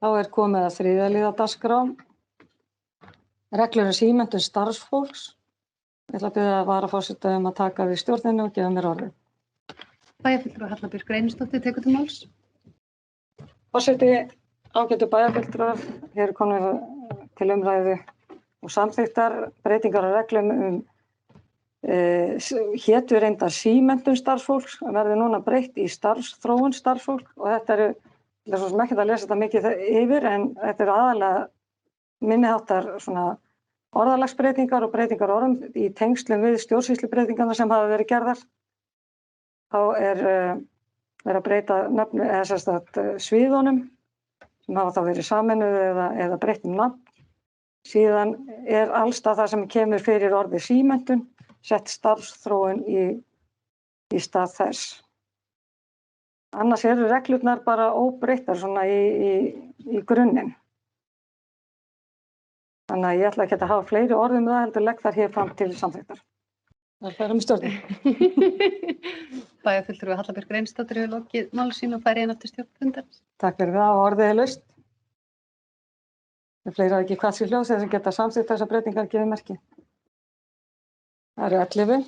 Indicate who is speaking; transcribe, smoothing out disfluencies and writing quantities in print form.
Speaker 1: Þá er komið að þriðja liða dagskrá. Reglur símenntun starfsfólks. Ég ætla að biðja varaforseta að taka við stjórninni og gefa mér orðið.
Speaker 2: Bæjarfulltrúi Halla Björk Reynisdóttir tekur til máls.
Speaker 1: Forseti, ágætu bæjarfulltrúar, hér er komið til umræðu og samþykktar breytingar á reglum hétu reyndar símenntun starfsfólks, verður núna breytt í starfsþróun starfsfólk og þetta eru, ég svo sem ekki að lesa þetta mikið yfir, en þetta eru aðalega minniháttar svona orðalagsbreytingar og breytingar orðum í tengslum við stjórnsýslubreytingarna sem hafa verið gerðar. Þá er verið að breyta nafni, eða sem sagt sviðunum sem hafa þá verið sameinuð eða breytt nafn. Síðan er allstað það sem kemur fyrir orðið símenntun, sett starfsþróun í stað þess. Annars eru reglurnar bara óbreyttar svona í grunninn. Þannig að ég ætla ekki að hafa fleiri orðum það, heldur legg þar hér fram til samþykktar. Það er stjórnin.
Speaker 2: Bæjarfulltrúi Halla Björk Reynisdóttir hefur lokið máli sínu og færi aftur stjórnfundar.
Speaker 1: Takk fyrir það og orðið er laust. Það fleiri ekki hvað sér hljóð sem geta samþykkt þessar breytingar gefið merki. Það eru 11.